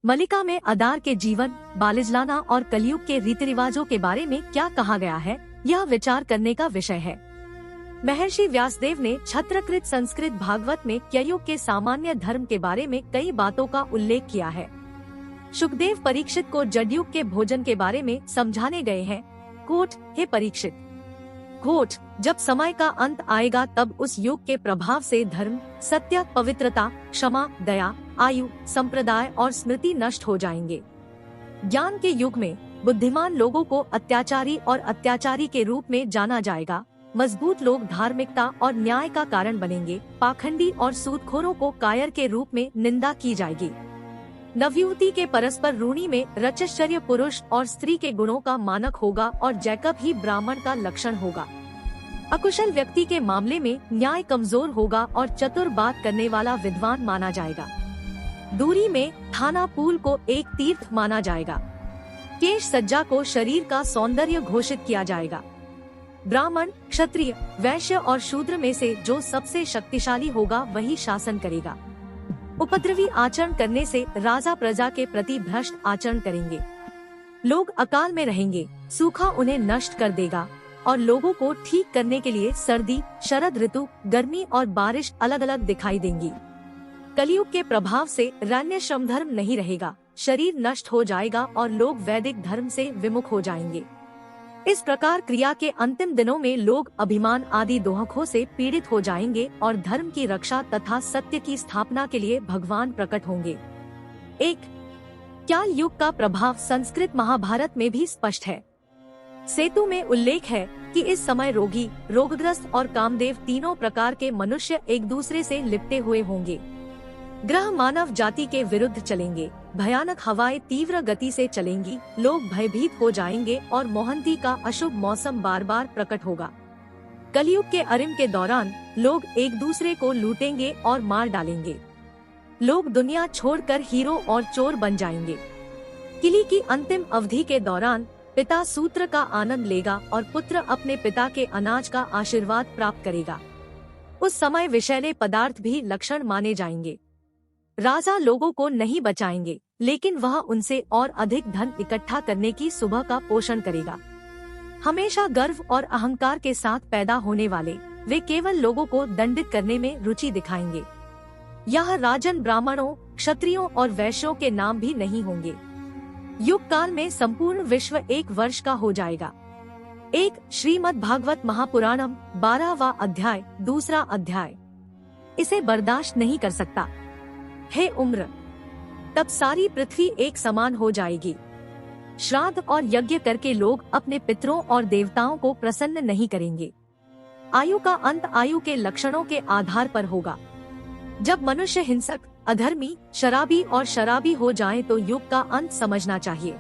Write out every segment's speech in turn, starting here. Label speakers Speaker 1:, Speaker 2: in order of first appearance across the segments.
Speaker 1: मलिका में अदार के जीवन, बालिजलाना और कलयुग के रीति रिवाजों के बारे में क्या कहा गया है, यह विचार करने का विषय है। महर्षि व्यासदेव ने छत्रकृत संस्कृत भागवत में कलयुग के सामान्य धर्म के बारे में कई बातों का उल्लेख किया है। शुकदेव परीक्षित को जडयुग के भोजन के बारे में समझाने गए हैं। कोट, हे परीक्षित, कोट, जब समय का अंत आएगा तब उस युग के प्रभाव से धर्म, सत्य, पवित्रता, क्षमा, दया, आयु, संप्रदाय और स्मृति नष्ट हो जाएंगे। ज्ञान के युग में बुद्धिमान लोगों को अत्याचारी और अत्याचारी के रूप में जाना जाएगा। मजबूत लोग धार्मिकता और न्याय का कारण बनेंगे। पाखंडी और सूदखोरों को कायर के रूप में निंदा की जाएगी। नवयुवती के परस्पर रूढ़ी में रचश्चर्य पुरुष और स्त्री के गुणों का मानक होगा और जैकब ही ब्राह्मण का लक्षण होगा। अकुशल व्यक्ति के मामले में न्याय कमजोर होगा और चतुर बात करने वाला विद्वान माना जाएगा। दूरी में थाना पूल को एक तीर्थ माना जाएगा। केश सज्जा को शरीर का सौंदर्य घोषित किया जाएगा। ब्राह्मण, क्षत्रिय, वैश्य और शूद्र में से जो सबसे शक्तिशाली होगा वही शासन करेगा। उपद्रवी आचरण करने से राजा प्रजा के प्रति भ्रष्ट आचरण करेंगे। लोग अकाल में रहेंगे, सूखा उन्हें नष्ट कर देगा और लोगों को ठीक करने के लिए सर्दी, शरद ऋतु, गर्मी और बारिश अलग अलग दिखाई देंगी। कलयुग के प्रभाव से रण्य श्रम धर्म नहीं रहेगा, शरीर नष्ट हो जाएगा और लोग वैदिक धर्म से विमुख हो जाएंगे। इस प्रकार क्रिया के अंतिम दिनों में लोग अभिमान आदि दोहकों से पीड़ित हो जाएंगे और धर्म की रक्षा तथा सत्य की स्थापना के लिए भगवान प्रकट होंगे। एक काल युग का प्रभाव संस्कृत महाभारत में भी स्पष्ट है। सेतु में उल्लेख है कि इस समय रोगी, रोगग्रस्त और कामदेव तीनों प्रकार के मनुष्य एक दूसरे से लिपटे हुए होंगे। ग्रह मानव जाति के विरुद्ध चलेंगे, भयानक हवाएं तीव्र गति से चलेंगी, लोग भयभीत हो जाएंगे और मोहंती का अशुभ मौसम बार बार प्रकट होगा। कलयुग के अरिम के दौरान लोग एक दूसरे को लूटेंगे और मार डालेंगे। लोग दुनिया छोड़कर हीरो और चोर बन जाएंगे। किली की अंतिम अवधि के दौरान पिता सूत्र का आनंद लेगा और पुत्र अपने पिता के अनाज का आशीर्वाद प्राप्त करेगा। उस समय विषैले पदार्थ भी लक्षण माने जाएंगे। राजा लोगों को नहीं बचाएंगे, लेकिन वह उनसे और अधिक धन इकट्ठा करने की सुबह का पोषण करेगा। हमेशा गर्व और अहंकार के साथ पैदा होने वाले वे केवल लोगों को दंडित करने में रुचि दिखाएंगे। यह राजन ब्राह्मणों, क्षत्रियों और वैश्यों के नाम भी नहीं होंगे। युग काल में संपूर्ण विश्व एक वर्ष का हो जाएगा। एक श्रीमद् भागवत महापुराणम 12वां अध्याय, दूसरा अध्याय। इसे बर्दाश्त नहीं कर सकता। हे उम्र, तब सारी पृथ्वी एक समान हो जाएगी। श्राद्ध और यज्ञ करके लोग अपने पितरों और देवताओं को प्रसन्न नहीं करेंगे। आयु का अंत आयु के लक्षणों के आधार पर होगा। जब मनुष्य हिंसक, अधर्मी, शराबी और शराबी हो जाएं तो युग का अंत समझना चाहिए।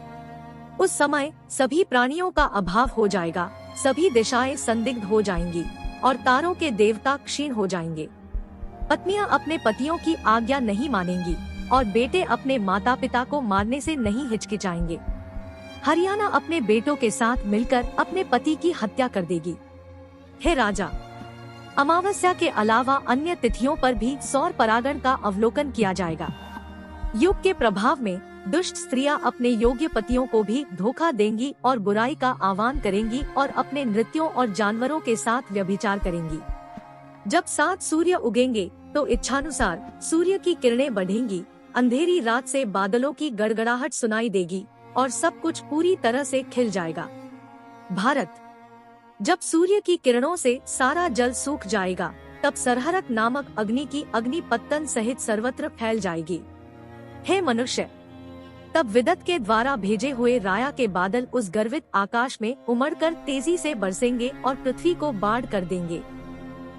Speaker 1: उस समय सभी प्राणियों का अभाव हो जाएगा, सभी दिशाएं संदिग्ध हो जाएंगी और तारों के देवता क्षीण हो जाएंगे। पत्नियां अपने पतियों की आज्ञा नहीं मानेंगी और बेटे अपने माता पिता को मारने से नहीं हिचकिचाएंगे। हरियाणा अपने बेटों के साथ मिलकर अपने पति की हत्या कर देगी। हे राजा, अमावस्या के अलावा अन्य तिथियों पर भी सौर परागण का अवलोकन किया जाएगा। युग के प्रभाव में दुष्ट स्त्रियां अपने योग्य पतियों को भी धोखा देंगी और बुराई का आह्वान करेंगी और अपने नृत्यों और जानवरों के साथ व्यभिचार करेंगी। जब 7 सूर्य उगेंगे तो इच्छानुसार सूर्य की किरणें बढ़ेंगी। अंधेरी रात से बादलों की गड़गड़ाहट सुनाई देगी और सब कुछ पूरी तरह से खिल जाएगा। भारत, जब सूर्य की किरणों से सारा जल सूख जाएगा तब सरहरक नामक अग्नि की अग्निपत्तन सहित सर्वत्र फैल जाएगी। हे मनुष्य, तब विदत के द्वारा भेजे हुए राया के बादल उस गर्वित आकाश में उमड़कर तेजी से बरसेंगे और पृथ्वी को बाढ़ कर देंगे।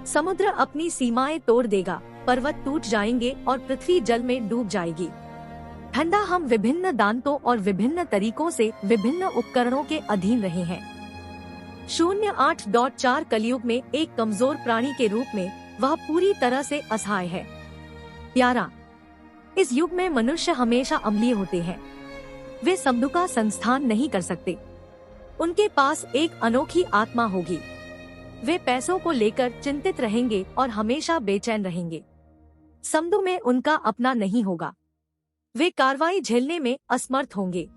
Speaker 1: समुद्र अपनी सीमाएं तोड़ देगा, पर्वत टूट जाएंगे और पृथ्वी जल में डूब जाएगी। ठंडा हम विभिन्न दांतों और विभिन्न तरीकों से विभिन्न उपकरणों के अधीन रहे हैं। 08.4 कलयुग में एक कमजोर प्राणी के रूप में वह पूरी तरह से असहाय है। प्यारा, इस युग में मनुष्य हमेशा अम्लीय होते हैं। वे शब्दों का संस्थान नहीं कर सकते। उनके पास एक अनोखी आत्मा होगी। वे पैसों को लेकर चिंतित रहेंगे और हमेशा बेचैन रहेंगे। समदू में उनका अपना नहीं होगा। वे कार्रवाई झेलने में असमर्थ होंगे।